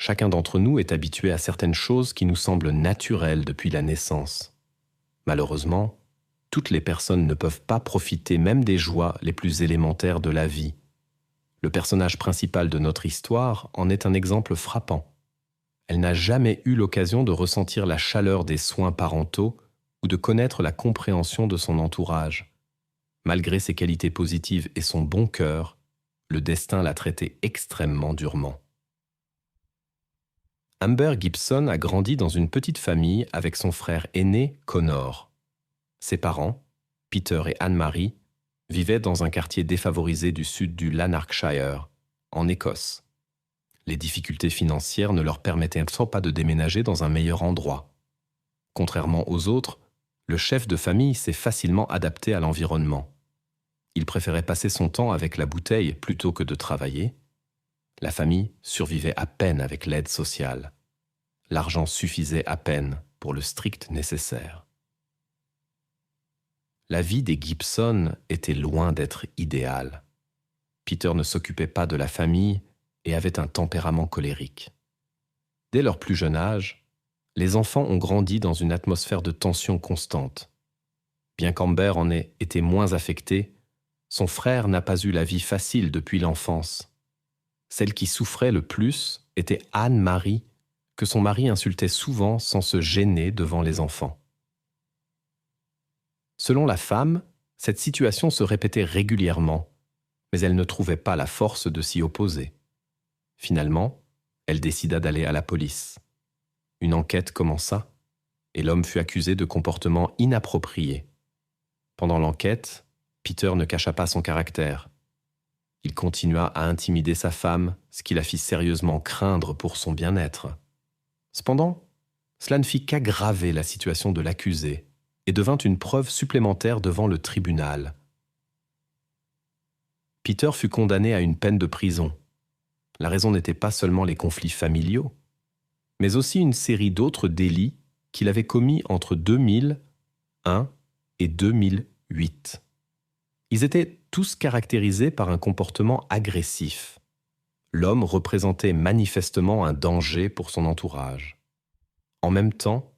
Chacun d'entre nous est habitué à certaines choses qui nous semblent naturelles depuis la naissance. Malheureusement, toutes les personnes ne peuvent pas profiter même des joies les plus élémentaires de la vie. Le personnage principal de notre histoire en est un exemple frappant. Elle n'a jamais eu l'occasion de ressentir la chaleur des soins parentaux ou de connaître la compréhension de son entourage. Malgré ses qualités positives et son bon cœur, le destin l'a traitée extrêmement durement. Amber Gibson a grandi dans une petite famille avec son frère aîné, Connor. Ses parents, Peter et Anne-Marie, vivaient dans un quartier défavorisé du sud du Lanarkshire, en Écosse. Les difficultés financières ne leur permettaient pas de déménager dans un meilleur endroit. Contrairement aux autres, le chef de famille s'est facilement adapté à l'environnement. Il préférait passer son temps avec la bouteille plutôt que de travailler. La famille survivait à peine avec l'aide sociale. L'argent suffisait à peine pour le strict nécessaire. La vie des Gibson était loin d'être idéale. Peter ne s'occupait pas de la famille et avait un tempérament colérique. Dès leur plus jeune âge, les enfants ont grandi dans une atmosphère de tension constante. Bien qu'Amber en ait été moins affectée, son frère n'a pas eu la vie facile depuis l'enfance. Celle qui souffrait le plus était Anne-Marie, que son mari insultait souvent sans se gêner devant les enfants. Selon la femme, cette situation se répétait régulièrement, mais elle ne trouvait pas la force de s'y opposer. Finalement, elle décida d'aller à la police. Une enquête commença, et l'homme fut accusé de comportement inapproprié. Pendant l'enquête, Peter ne cacha pas son caractère. Il continua à intimider sa femme, ce qui la fit sérieusement craindre pour son bien-être. Cependant, cela ne fit qu'aggraver la situation de l'accusé et devint une preuve supplémentaire devant le tribunal. Peter fut condamné à une peine de prison. La raison n'était pas seulement les conflits familiaux, mais aussi une série d'autres délits qu'il avait commis entre 2001 et 2008. Ils étaient tous caractérisés par un comportement agressif. L'homme représentait manifestement un danger pour son entourage. En même temps,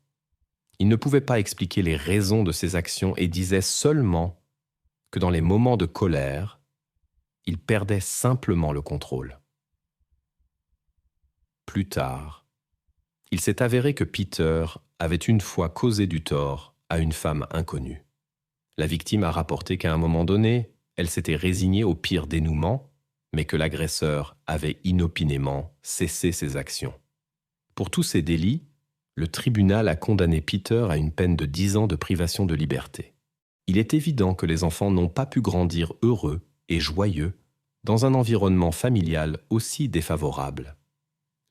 il ne pouvait pas expliquer les raisons de ses actions et disait seulement que dans les moments de colère, il perdait simplement le contrôle. Plus tard, il s'est avéré que Peter avait une fois causé du tort à une femme inconnue. La victime a rapporté qu'à un moment donné, elle s'était résignée au pire dénouement, mais que l'agresseur avait inopinément cessé ses actions. Pour tous ces délits, le tribunal a condamné Peter à une peine de 10 ans de privation de liberté. Il est évident que les enfants n'ont pas pu grandir heureux et joyeux dans un environnement familial aussi défavorable.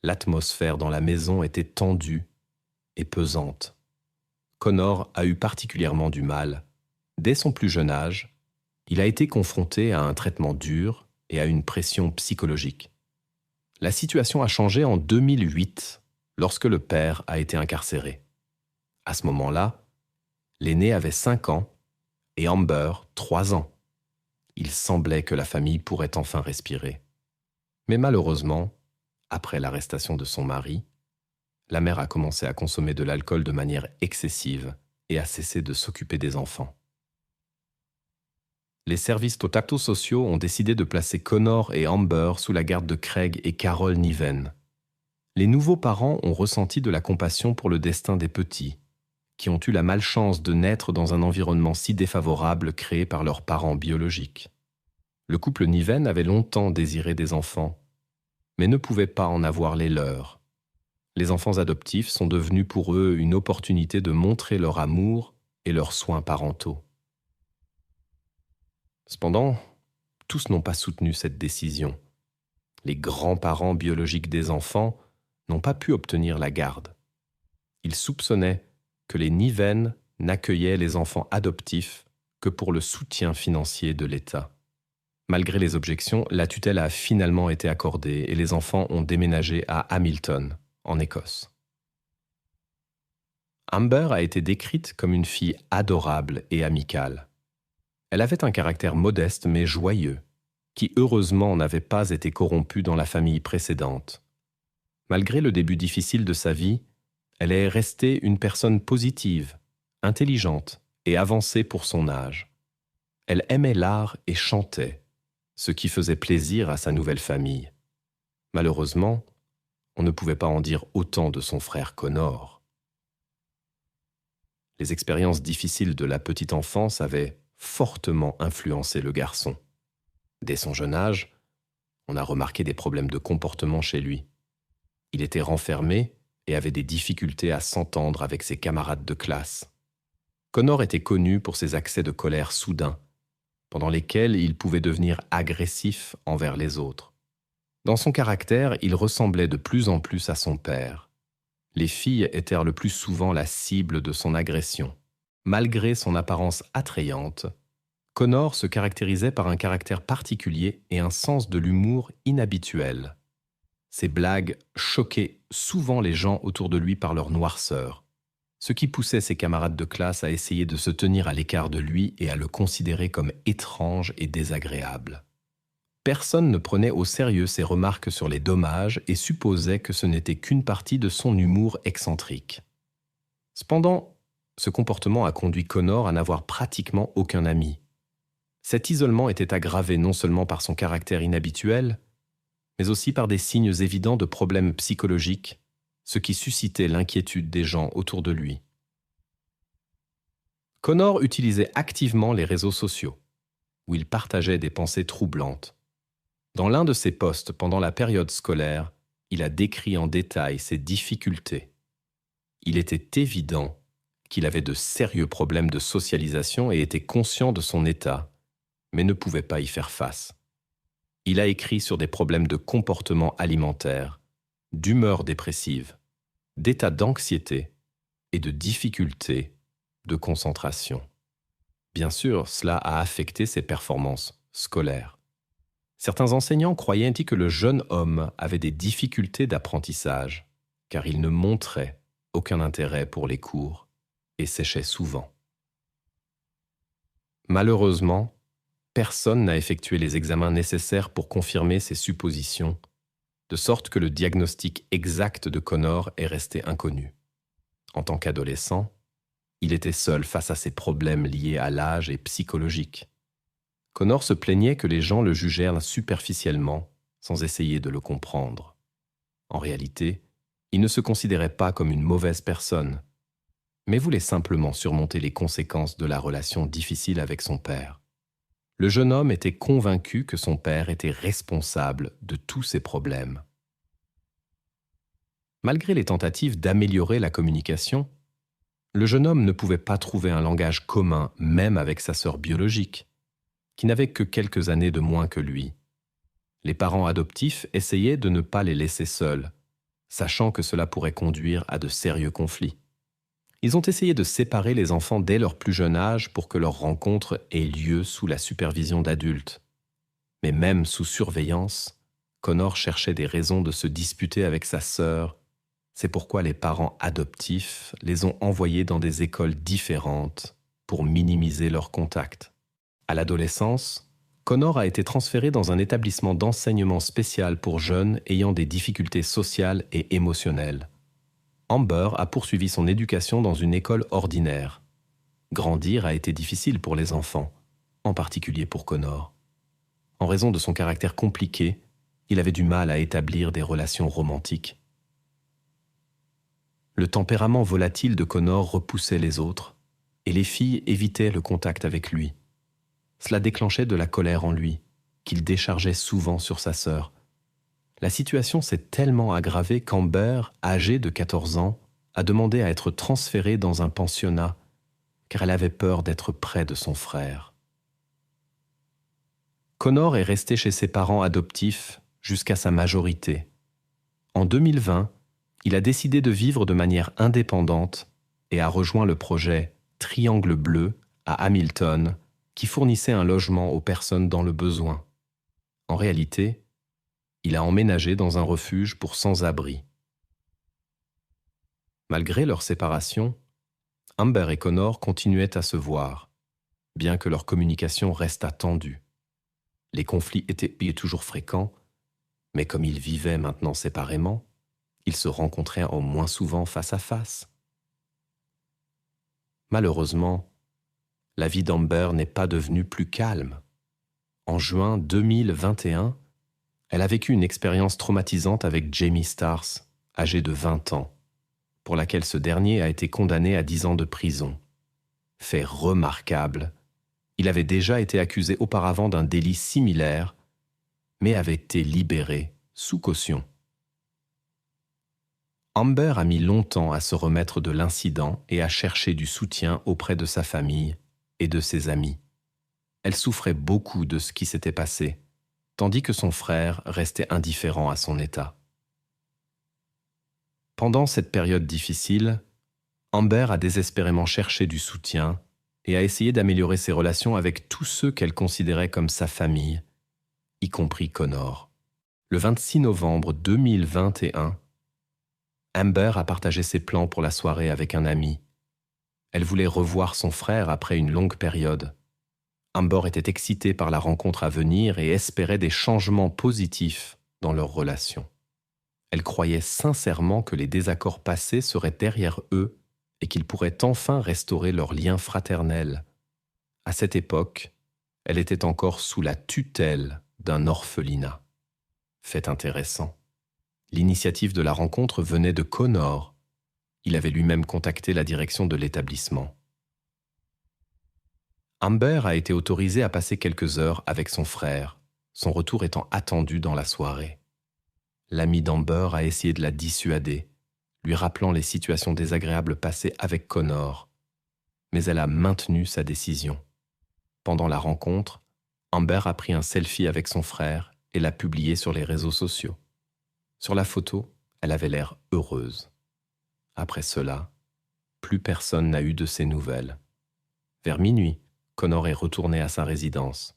L'atmosphère dans la maison était tendue et pesante. Connor a eu particulièrement du mal. Dès son plus jeune âge, il a été confronté à un traitement dur et à une pression psychologique. La situation a changé en 2008, lorsque le père a été incarcéré. À ce moment-là, l'aîné avait 5 ans et Amber 3 ans. Il semblait que la famille pourrait enfin respirer. Mais malheureusement, après l'arrestation de son mari, la mère a commencé à consommer de l'alcool de manière excessive et a cessé de s'occuper des enfants. Les services sociaux ont décidé de placer Connor et Amber sous la garde de Craig et Carol Niven. Les nouveaux parents ont ressenti de la compassion pour le destin des petits, qui ont eu la malchance de naître dans un environnement si défavorable créé par leurs parents biologiques. Le couple Niven avait longtemps désiré des enfants, mais ne pouvait pas en avoir les leurs. Les enfants adoptifs sont devenus pour eux une opportunité de montrer leur amour et leurs soins parentaux. Cependant, tous n'ont pas soutenu cette décision. Les grands-parents biologiques des enfants n'ont pas pu obtenir la garde. Ils soupçonnaient que les Niven n'accueillaient les enfants adoptifs que pour le soutien financier de l'État. Malgré les objections, la tutelle a finalement été accordée et les enfants ont déménagé à Hamilton, en Écosse. Amber a été décrite comme une fille adorable et amicale. Elle avait un caractère modeste mais joyeux, qui heureusement n'avait pas été corrompu dans la famille précédente. Malgré le début difficile de sa vie, elle est restée une personne positive, intelligente et avancée pour son âge. Elle aimait l'art et chantait, ce qui faisait plaisir à sa nouvelle famille. Malheureusement, on ne pouvait pas en dire autant de son frère Connor. Les expériences difficiles de la petite enfance avaient fortement influencé le garçon. Dès son jeune âge, on a remarqué des problèmes de comportement chez lui. Il était renfermé et avait des difficultés à s'entendre avec ses camarades de classe. Connor était connu pour ses accès de colère soudains, pendant lesquels il pouvait devenir agressif envers les autres. Dans son caractère, il ressemblait de plus en plus à son père. Les filles étaient le plus souvent la cible de son agression. Malgré son apparence attrayante, Connor se caractérisait par un caractère particulier et un sens de l'humour inhabituel. Ses blagues choquaient souvent les gens autour de lui par leur noirceur, ce qui poussait ses camarades de classe à essayer de se tenir à l'écart de lui et à le considérer comme étrange et désagréable. Personne ne prenait au sérieux ses remarques sur les dommages et supposait que ce n'était qu'une partie de son humour excentrique. Cependant, ce comportement a conduit Connor à n'avoir pratiquement aucun ami. Cet isolement était aggravé non seulement par son caractère inhabituel, mais aussi par des signes évidents de problèmes psychologiques, ce qui suscitait l'inquiétude des gens autour de lui. Connor utilisait activement les réseaux sociaux, où il partageait des pensées troublantes. Dans l'un de ses posts pendant la période scolaire, il a décrit en détail ses difficultés. Il était évident qu'il avait de sérieux problèmes de socialisation et était conscient de son état, mais ne pouvait pas y faire face. Il a écrit sur des problèmes de comportement alimentaire, d'humeur dépressive, d'état d'anxiété et de difficultés de concentration. Bien sûr, cela a affecté ses performances scolaires. Certains enseignants croyaient que le jeune homme avait des difficultés d'apprentissage, car il ne montrait aucun intérêt pour les cours et séchait souvent. Malheureusement, personne n'a effectué les examens nécessaires pour confirmer ces suppositions, de sorte que le diagnostic exact de Connor est resté inconnu. En tant qu'adolescent, il était seul face à ses problèmes liés à l'âge et psychologiques. Connor se plaignait que les gens le jugèrent superficiellement, sans essayer de le comprendre. En réalité, il ne se considérait pas comme une mauvaise personne, mais voulait simplement surmonter les conséquences de la relation difficile avec son père. Le jeune homme était convaincu que son père était responsable de tous ses problèmes. Malgré les tentatives d'améliorer la communication, le jeune homme ne pouvait pas trouver un langage commun même avec sa sœur biologique, qui n'avait que quelques années de moins que lui. Les parents adoptifs essayaient de ne pas les laisser seuls, sachant que cela pourrait conduire à de sérieux conflits. Ils ont essayé de séparer les enfants dès leur plus jeune âge pour que leur rencontre ait lieu sous la supervision d'adultes. Mais même sous surveillance, Connor cherchait des raisons de se disputer avec sa sœur. C'est pourquoi les parents adoptifs les ont envoyés dans des écoles différentes pour minimiser leur contact. À l'adolescence, Connor a été transféré dans un établissement d'enseignement spécial pour jeunes ayant des difficultés sociales et émotionnelles. Amber a poursuivi son éducation dans une école ordinaire. Grandir a été difficile pour les enfants, en particulier pour Connor. En raison de son caractère compliqué, il avait du mal à établir des relations romantiques. Le tempérament volatile de Connor repoussait les autres, et les filles évitaient le contact avec lui. Cela déclenchait de la colère en lui, qu'il déchargeait souvent sur sa sœur. La situation s'est tellement aggravée qu'Amber, âgée de 14 ans, a demandé à être transférée dans un pensionnat, car elle avait peur d'être près de son frère. Connor est resté chez ses parents adoptifs jusqu'à sa majorité. En 2020, il a décidé de vivre de manière indépendante et a rejoint le projet Triangle Bleu à Hamilton, qui fournissait un logement aux personnes dans le besoin. En réalité, il a emménagé dans un refuge pour sans-abri. Malgré leur séparation, Amber et Connor continuaient à se voir, bien que leur communication reste tendue. Les conflits étaient toujours fréquents, mais comme ils vivaient maintenant séparément, Ils se rencontraient au moins souvent face à face. Malheureusement, la vie d'Amber n'est pas devenue plus calme. En juin 2021, elle a vécu une expérience traumatisante avec Jamie Stars, âgé de 20 ans, pour laquelle ce dernier a été condamné à 10 ans de prison. Fait remarquable, il avait déjà été accusé auparavant d'un délit similaire, mais avait été libéré sous caution. Amber a mis longtemps à se remettre de l'incident et à chercher du soutien auprès de sa famille et de ses amis. Elle souffrait beaucoup de ce qui s'était passé, tandis que son frère restait indifférent à son état. Pendant cette période difficile, Amber a désespérément cherché du soutien et a essayé d'améliorer ses relations avec tous ceux qu'elle considérait comme sa famille, y compris Connor. Le 26 novembre 2021, Amber a partagé ses plans pour la soirée avec un ami. Elle voulait revoir son frère après une longue période. Amber était excitée par la rencontre à venir et espérait des changements positifs dans leur relation. Elle croyait sincèrement que les désaccords passés seraient derrière eux et qu'ils pourraient enfin restaurer leur lien fraternel. À cette époque, elle était encore sous la tutelle d'un orphelinat. Fait intéressant. L'initiative de la rencontre venait de Connor. Il avait lui-même contacté la direction de l'établissement. Amber a été autorisée à passer quelques heures avec son frère, son retour étant attendu dans la soirée. L'ami d'Amber a essayé de la dissuader, lui rappelant les situations désagréables passées avec Connor, mais elle a maintenu sa décision. Pendant la rencontre, Amber a pris un selfie avec son frère et l'a publié sur les réseaux sociaux. Sur la photo, elle avait l'air heureuse. Après cela, plus personne n'a eu de ses nouvelles. Vers minuit, Connor est retourné à sa résidence.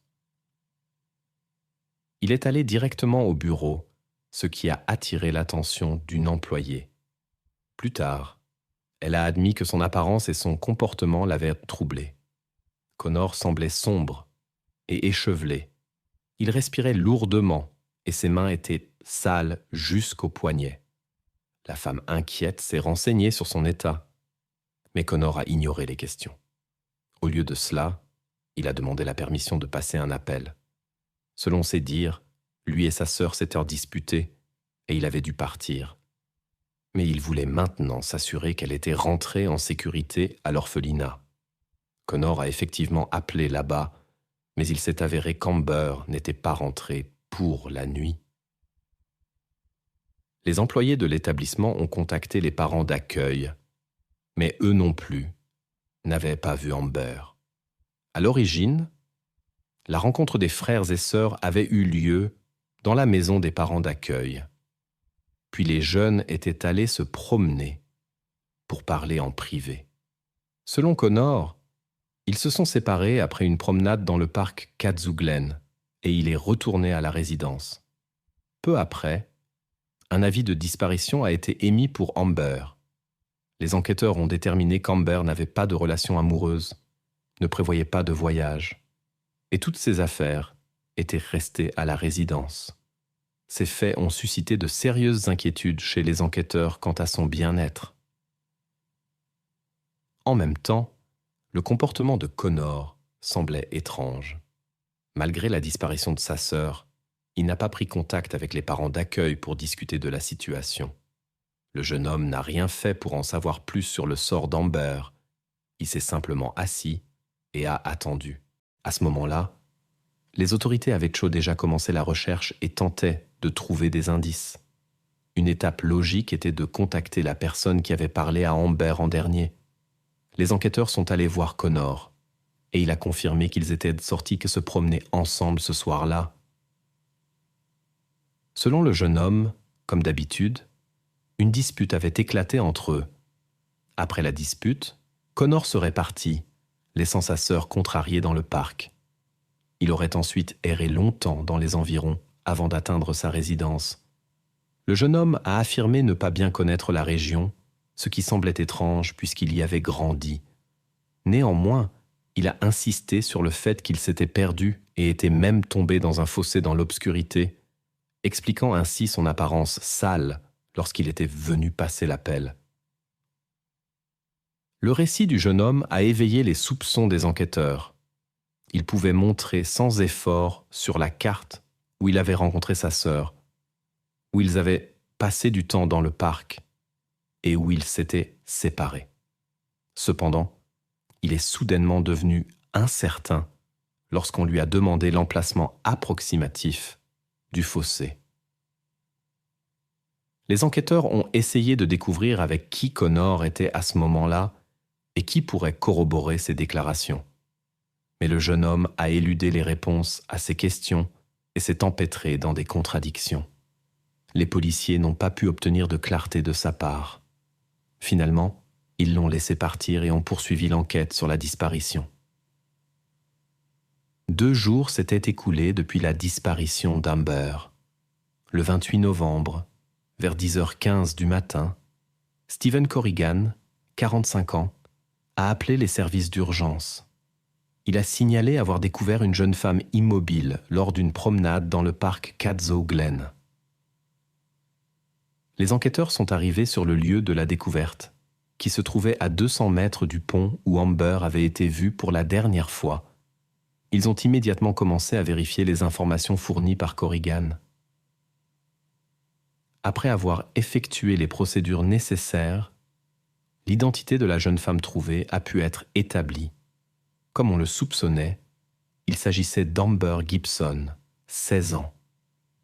Il est allé directement au bureau, ce qui a attiré l'attention d'une employée. Plus tard, elle a admis que son apparence et son comportement l'avaient troublé. Connor semblait sombre et échevelé. Il respirait lourdement et ses mains étaient sales jusqu'aux poignets. La femme inquiète s'est renseignée sur son état, mais Connor a ignoré les questions. Au lieu de cela, il a demandé la permission de passer un appel. Selon ses dires, lui et sa sœur s'étaient disputés et il avait dû partir. Mais il voulait maintenant s'assurer qu'elle était rentrée en sécurité à l'orphelinat. Connor a effectivement appelé là-bas, mais il s'est avéré qu'Amber n'était pas rentrée pour la nuit. Les employés de l'établissement ont contacté les parents d'accueil, mais eux non plus n'avaient pas vu Amber. À l'origine, la rencontre des frères et sœurs avait eu lieu dans la maison des parents d'accueil. Puis les jeunes étaient allés se promener pour parler en privé. Selon Connor, ils se sont séparés après une promenade dans le parc Kazoo Glen et il est retourné à la résidence. Peu après, un avis de disparition a été émis pour Amber. Les enquêteurs ont déterminé qu'Amber n'avait pas de relation amoureuse, ne prévoyait pas de voyage, et toutes ses affaires étaient restées à la résidence. Ces faits ont suscité de sérieuses inquiétudes chez les enquêteurs quant à son bien-être. En même temps, le comportement de Connor semblait étrange. Malgré la disparition de sa sœur, il n'a pas pris contact avec les parents d'accueil pour discuter de la situation. Le jeune homme n'a rien fait pour en savoir plus sur le sort d'Amber. Il s'est simplement assis et a attendu. À ce moment-là, les autorités avaient déjà commencé la recherche et tentaient de trouver des indices. Une étape logique était de contacter la personne qui avait parlé à Amber en dernier. Les enquêteurs sont allés voir Connor et il a confirmé qu'ils étaient sortis que se promener ensemble ce soir-là. Selon le jeune homme, comme d'habitude, une dispute avait éclaté entre eux. Après la dispute, Connor serait parti, laissant sa sœur contrariée dans le parc. Il aurait ensuite erré longtemps dans les environs avant d'atteindre sa résidence. Le jeune homme a affirmé ne pas bien connaître la région, ce qui semblait étrange puisqu'il y avait grandi. Néanmoins, il a insisté sur le fait qu'il s'était perdu et était même tombé dans un fossé dans l'obscurité, expliquant ainsi son apparence sale lorsqu'il était venu passer l'appel. Le récit du jeune homme a éveillé les soupçons des enquêteurs. Il pouvait montrer sans effort sur la carte où il avait rencontré sa sœur, où ils avaient passé du temps dans le parc et où ils s'étaient séparés. Cependant, il est soudainement devenu incertain lorsqu'on lui a demandé l'emplacement approximatif du fossé. Les enquêteurs ont essayé de découvrir avec qui Connor était à ce moment-là et qui pourrait corroborer ses déclarations. Mais le jeune homme a éludé les réponses à ces questions et s'est empêtré dans des contradictions. Les policiers n'ont pas pu obtenir de clarté de sa part. Finalement, ils l'ont laissé partir et ont poursuivi l'enquête sur la disparition. 2 jours s'étaient écoulés depuis la disparition d'Amber. Le 28 novembre, vers 10h15 du matin, Stephen Corrigan, 45 ans, a appelé les services d'urgence. Il a signalé avoir découvert une jeune femme immobile lors d'une promenade dans le parc Cadzo Glen. Les enquêteurs sont arrivés sur le lieu de la découverte, qui se trouvait à 200 mètres du pont où Amber avait été vue pour la dernière fois. Ils ont immédiatement commencé à vérifier les informations fournies par Corrigan. Après avoir effectué les procédures nécessaires, l'identité de la jeune femme trouvée a pu être établie. Comme on le soupçonnait, il s'agissait d'Amber Gibson, 16 ans.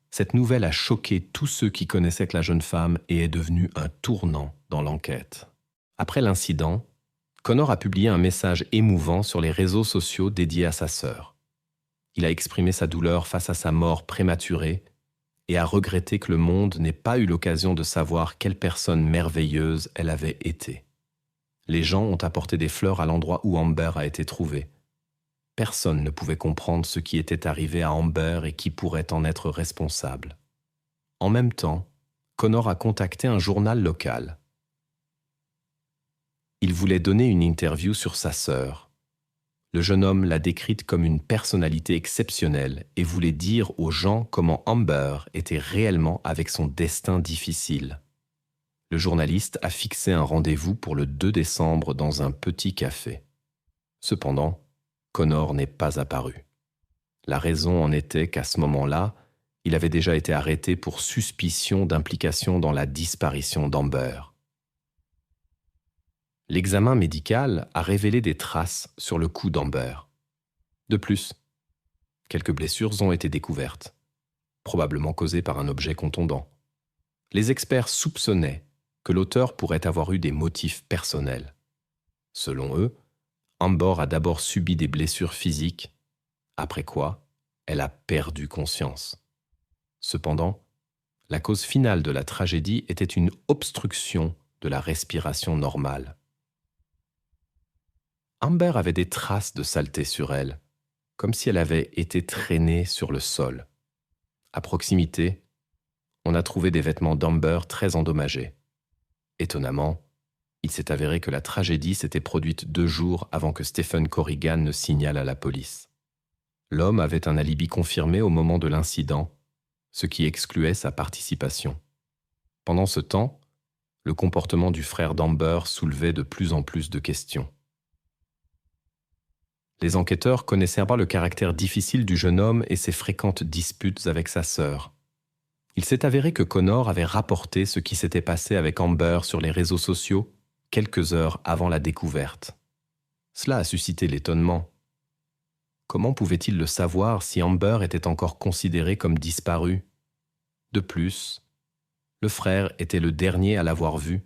Cette nouvelle a choqué tous ceux qui connaissaient la jeune femme et est devenue un tournant dans l'enquête. Après l'incident, Connor a publié un message émouvant sur les réseaux sociaux dédiés à sa sœur. Il a exprimé sa douleur face à sa mort prématurée et a regretté que le monde n'ait pas eu l'occasion de savoir quelle personne merveilleuse elle avait été. Les gens ont apporté des fleurs à l'endroit où Amber a été trouvée. Personne ne pouvait comprendre ce qui était arrivé à Amber et qui pourrait en être responsable. En même temps, Connor a contacté un journal local. Il voulait donner une interview sur sa sœur. Le jeune homme l'a décrite comme une personnalité exceptionnelle et voulait dire aux gens comment Amber était réellement avec son destin difficile. Le journaliste a fixé un rendez-vous pour le 2 décembre dans un petit café. Cependant, Connor n'est pas apparu. La raison en était qu'à ce moment-là, il avait déjà été arrêté pour suspicion d'implication dans la disparition d'Amber. L'examen médical a révélé des traces sur le cou d'Amber. De plus, quelques blessures ont été découvertes, probablement causées par un objet contondant. Les experts soupçonnaient que l'auteur pourrait avoir eu des motifs personnels. Selon eux, Amber a d'abord subi des blessures physiques, après quoi elle a perdu conscience. Cependant, la cause finale de la tragédie était une obstruction de la respiration normale. Amber avait des traces de saleté sur elle, comme si elle avait été traînée sur le sol. À proximité, on a trouvé des vêtements d'Amber très endommagés. Étonnamment, il s'est avéré que la tragédie s'était produite 2 jours avant que Stephen Corrigan ne signale à la police. L'homme avait un alibi confirmé au moment de l'incident, ce qui excluait sa participation. Pendant ce temps, le comportement du frère d'Amber soulevait de plus en plus de questions. Les enquêteurs connaissaient pas le caractère difficile du jeune homme et ses fréquentes disputes avec sa sœur. Il s'est avéré que Connor avait rapporté ce qui s'était passé avec Amber sur les réseaux sociaux quelques heures avant la découverte. Cela a suscité l'étonnement. Comment pouvait-il le savoir si Amber était encore considérée comme disparue? De plus, le frère était le dernier à l'avoir vue.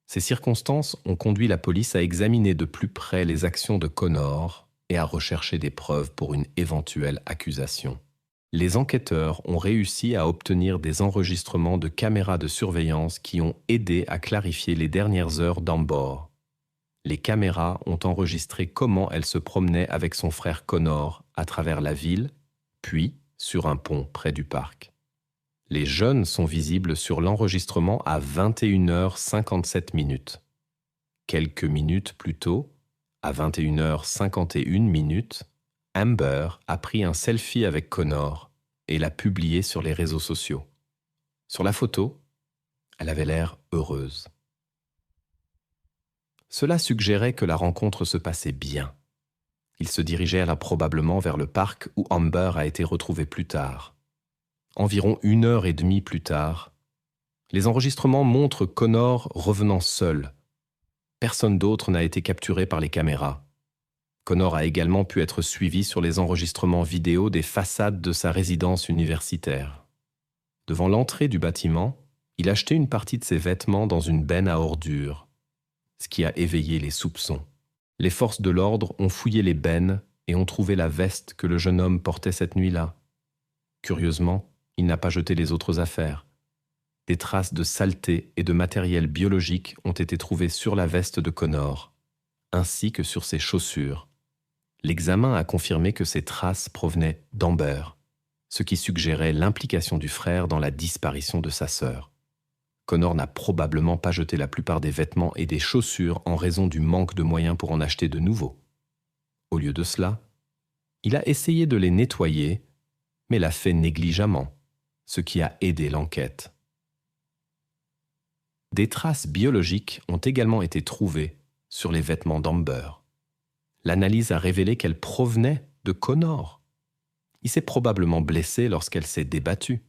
Ces circonstances ont conduit la police à examiner de plus près les actions de Connor et à rechercher des preuves pour une éventuelle accusation. Les enquêteurs ont réussi à obtenir des enregistrements de caméras de surveillance qui ont aidé à clarifier les dernières heures d'Amber. Les caméras ont enregistré comment elle se promenait avec son frère Connor à travers la ville, puis sur un pont près du parc. Les jeunes sont visibles sur l'enregistrement à 21h57. Quelques minutes plus tôt, à 21h51, Amber a pris un selfie avec Connor et l'a publié sur les réseaux sociaux. Sur la photo, Elle avait l'air heureuse. Cela suggérait que la rencontre se passait bien. Ils se dirigeaient alors probablement vers le parc où Amber a été retrouvée plus tard. Environ 1 heure et demie plus tard, les enregistrements montrent Connor revenant seul. Personne d'autre n'a été capturé par les caméras. Connor a également pu être suivi sur les enregistrements vidéo des façades de sa résidence universitaire. Devant l'entrée du bâtiment, il achetait une partie de ses vêtements dans une benne à ordures, ce qui a éveillé les soupçons. Les forces de l'ordre ont fouillé les bennes et ont trouvé la veste que le jeune homme portait cette nuit-là. Curieusement, il n'a pas jeté les autres affaires. Des traces de saleté et de matériel biologique ont été trouvées sur la veste de Connor, ainsi que sur ses chaussures. L'examen a confirmé que ces traces provenaient d'Amber, ce qui suggérait l'implication du frère dans la disparition de sa sœur. Connor n'a probablement pas jeté la plupart des vêtements et des chaussures en raison du manque de moyens pour en acheter de nouveaux. Au lieu de cela, il a essayé de les nettoyer, mais l'a fait négligemment, ce qui a aidé l'enquête. Des traces biologiques ont également été trouvées sur les vêtements d'Amber. L'analyse a révélé qu'elles provenaient de Connor. Il s'est probablement blessé lorsqu'elle s'est débattue.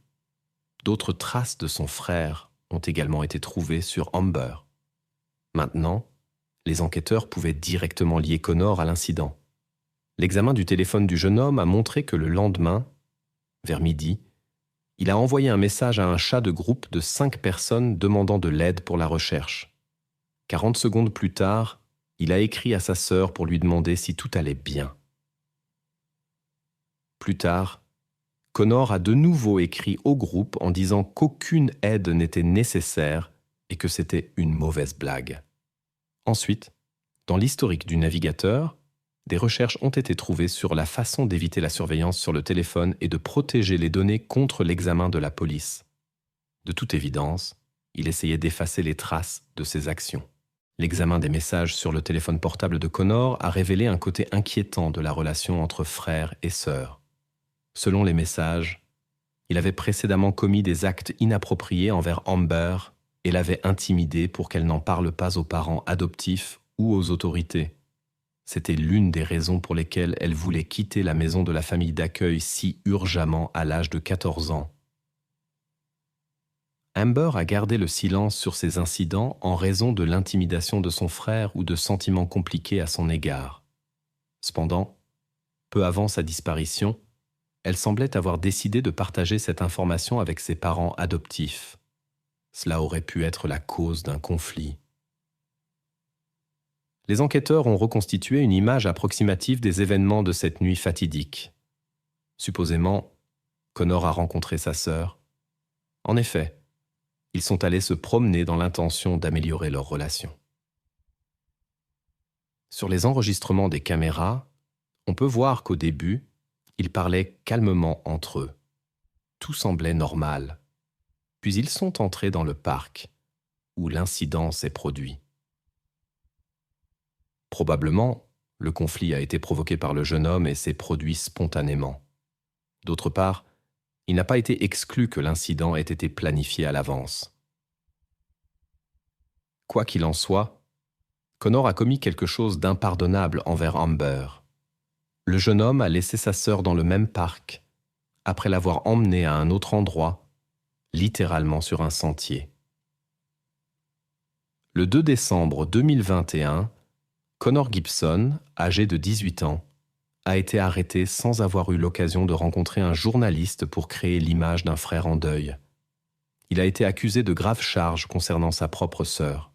D'autres traces de son frère ont également été trouvées sur Amber. Maintenant, les enquêteurs pouvaient directement lier Connor à l'incident. L'examen du téléphone du jeune homme a montré que le lendemain, vers midi, il a envoyé un message à un chat de groupe de 5 personnes demandant de l'aide pour la recherche. 40 secondes plus tard, il a écrit à sa sœur pour lui demander si tout allait bien. Plus tard, Connor a de nouveau écrit au groupe en disant qu'aucune aide n'était nécessaire et que c'était une mauvaise blague. Ensuite, dans l'historique du navigateur, des recherches ont été trouvées sur la façon d'éviter la surveillance sur le téléphone et de protéger les données contre l'examen de la police. De toute évidence, il essayait d'effacer les traces de ses actions. L'examen des messages sur le téléphone portable de Connor a révélé un côté inquiétant de la relation entre frère et sœur. Selon les messages, il avait précédemment commis des actes inappropriés envers Amber et l'avait intimidée pour qu'elle n'en parle pas aux parents adoptifs ou aux autorités. C'était l'une des raisons pour lesquelles elle voulait quitter la maison de la famille d'accueil si urgemment à l'âge de 14 ans. Amber a gardé le silence sur ces incidents en raison de l'intimidation de son frère ou de sentiments compliqués à son égard. Cependant, peu avant sa disparition, elle semblait avoir décidé de partager cette information avec ses parents adoptifs. Cela aurait pu être la cause d'un conflit. Les enquêteurs ont reconstitué une image approximative des événements de cette nuit fatidique. Supposément, Connor a rencontré sa sœur. En effet, ils sont allés se promener dans l'intention d'améliorer leur relation. Sur les enregistrements des caméras, on peut voir qu'au début, ils parlaient calmement entre eux. Tout semblait normal. Puis ils sont entrés dans le parc, où l'incident s'est produit. Probablement, le conflit a été provoqué par le jeune homme et s'est produit spontanément. D'autre part, il n'a pas été exclu que l'incident ait été planifié à l'avance. Quoi qu'il en soit, Connor a commis quelque chose d'impardonnable envers Amber. Le jeune homme a laissé sa sœur dans le même parc, après l'avoir emmenée à un autre endroit, littéralement sur un sentier. Le 2 décembre 2021, Connor Gibson, âgé de 18 ans, a été arrêté sans avoir eu l'occasion de rencontrer un journaliste pour créer l'image d'un frère en deuil. Il a été accusé de graves charges concernant sa propre sœur.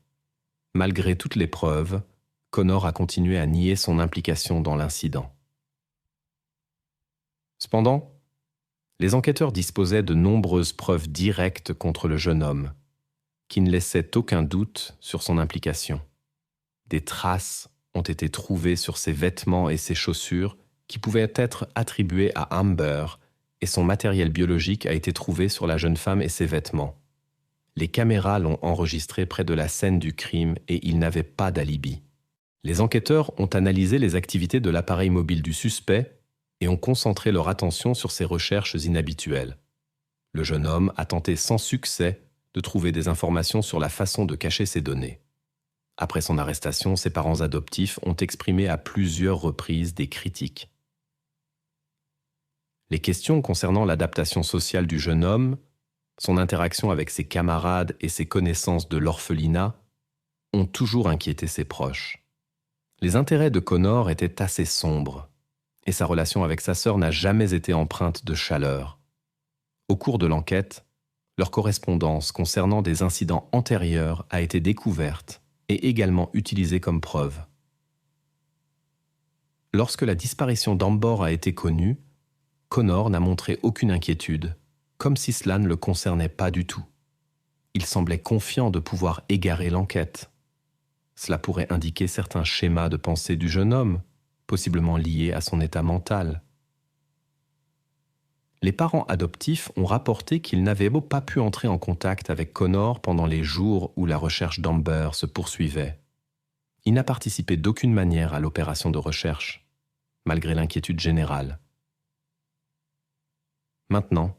Malgré toutes les preuves, Connor a continué à nier son implication dans l'incident. Cependant, les enquêteurs disposaient de nombreuses preuves directes contre le jeune homme, qui ne laissaient aucun doute sur son implication. Des traces ont été trouvées sur ses vêtements et ses chaussures qui pouvaient être attribuées à Amber, et son matériel biologique a été trouvé sur la jeune femme et ses vêtements. Les caméras l'ont enregistré près de la scène du crime et il n'avait pas d'alibi. Les enquêteurs ont analysé les activités de l'appareil mobile du suspect et ont concentré leur attention sur ses recherches inhabituelles. Le jeune homme a tenté sans succès de trouver des informations sur la façon de cacher ces données. Après son arrestation, ses parents adoptifs ont exprimé à plusieurs reprises des critiques. Les questions concernant l'adaptation sociale du jeune homme, son interaction avec ses camarades et ses connaissances de l'orphelinat ont toujours inquiété ses proches. Les intérêts de Connor étaient assez sombres, et sa relation avec sa sœur n'a jamais été empreinte de chaleur. Au cours de l'enquête, leur correspondance concernant des incidents antérieurs a été découverte et également utilisée comme preuve. Lorsque la disparition d'Amber a été connue, Connor n'a montré aucune inquiétude, comme si cela ne le concernait pas du tout. Il semblait confiant de pouvoir égarer l'enquête. Cela pourrait indiquer certains schémas de pensée du jeune homme, possiblement liés à son état mental. Les parents adoptifs ont rapporté qu'ils n'avaient pas pu entrer en contact avec Connor pendant les jours où la recherche d'Amber se poursuivait. Il n'a participé d'aucune manière à l'opération de recherche, malgré l'inquiétude générale. Maintenant,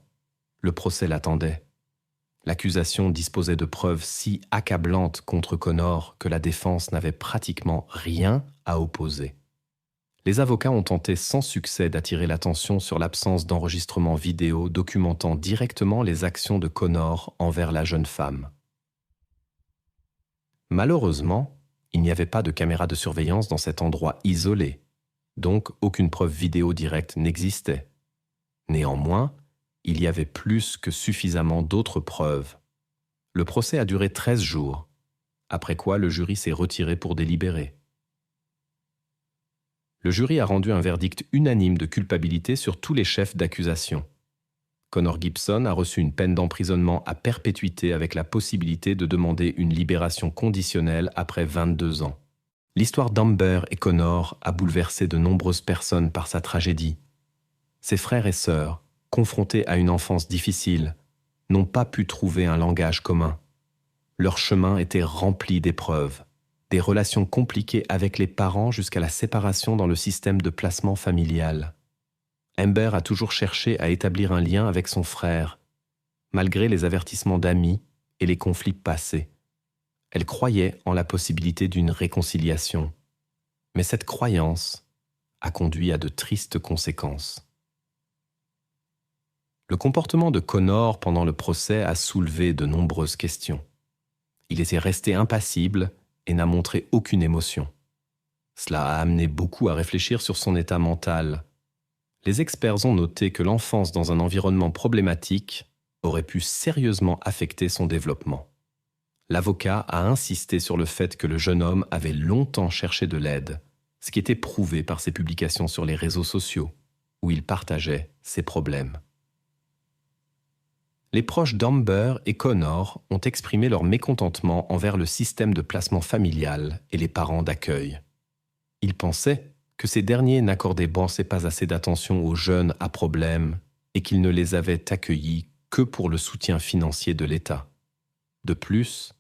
le procès l'attendait. L'accusation disposait de preuves si accablantes contre Connor que la défense n'avait pratiquement rien à opposer. Les avocats ont tenté sans succès d'attirer l'attention sur l'absence d'enregistrement vidéo documentant directement les actions de Connor envers la jeune femme. Malheureusement, il n'y avait pas de caméra de surveillance dans cet endroit isolé, donc aucune preuve vidéo directe n'existait. Néanmoins, il y avait plus que suffisamment d'autres preuves. Le procès a duré 13 jours, après quoi le jury s'est retiré pour délibérer. Le jury a rendu un verdict unanime de culpabilité sur tous les chefs d'accusation. Connor Gibson a reçu une peine d'emprisonnement à perpétuité avec la possibilité de demander une libération conditionnelle après 22 ans. L'histoire d'Amber et Connor a bouleversé de nombreuses personnes par sa tragédie. Ses frères et sœurs, confrontés à une enfance difficile, n'ont pas pu trouver un langage commun. Leur chemin était rempli d'épreuves, des relations compliquées avec les parents jusqu'à la séparation dans le système de placement familial. Amber a toujours cherché à établir un lien avec son frère, malgré les avertissements d'amis et les conflits passés. Elle croyait en la possibilité d'une réconciliation, mais cette croyance a conduit à de tristes conséquences. Le comportement de Connor pendant le procès a soulevé de nombreuses questions. Il était resté impassible et n'a montré aucune émotion. Cela a amené beaucoup à réfléchir sur son état mental. Les experts ont noté que l'enfance dans un environnement problématique aurait pu sérieusement affecter son développement. L'avocat a insisté sur le fait que le jeune homme avait longtemps cherché de l'aide, ce qui était prouvé par ses publications sur les réseaux sociaux, où il partageait ses problèmes. Les proches d'Amber et Connor ont exprimé leur mécontentement envers le système de placement familial et les parents d'accueil. Ils pensaient que ces derniers n'accordaient pas assez d'attention aux jeunes à problème et qu'ils ne les avaient accueillis que pour le soutien financier de l'État. De plus,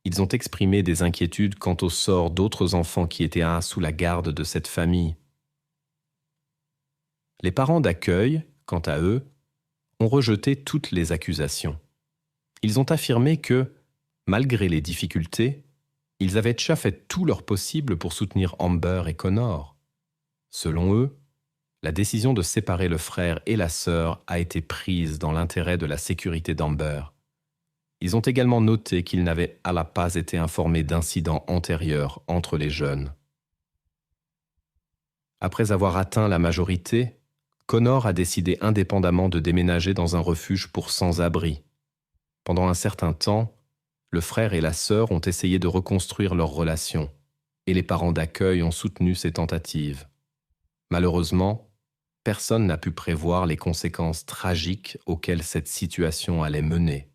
ils ont exprimé des inquiétudes quant au sort d'autres enfants qui étaient sous la garde de cette famille. Les parents d'accueil, quant à eux, ont rejeté toutes les accusations. Ils ont affirmé que, malgré les difficultés, ils avaient déjà fait tout leur possible pour soutenir Amber et Connor. Selon eux, la décision de séparer le frère et la sœur a été prise dans l'intérêt de la sécurité d'Amber. Ils ont également noté qu'ils n'avaient pas été informés d'incidents antérieurs entre les jeunes. Après avoir atteint la majorité, Connor a décidé indépendamment de déménager dans un refuge pour sans-abri. Pendant un certain temps, le frère et la sœur ont essayé de reconstruire leur relation, et les parents d'accueil ont soutenu ces tentatives. Malheureusement, personne n'a pu prévoir les conséquences tragiques auxquelles cette situation allait mener.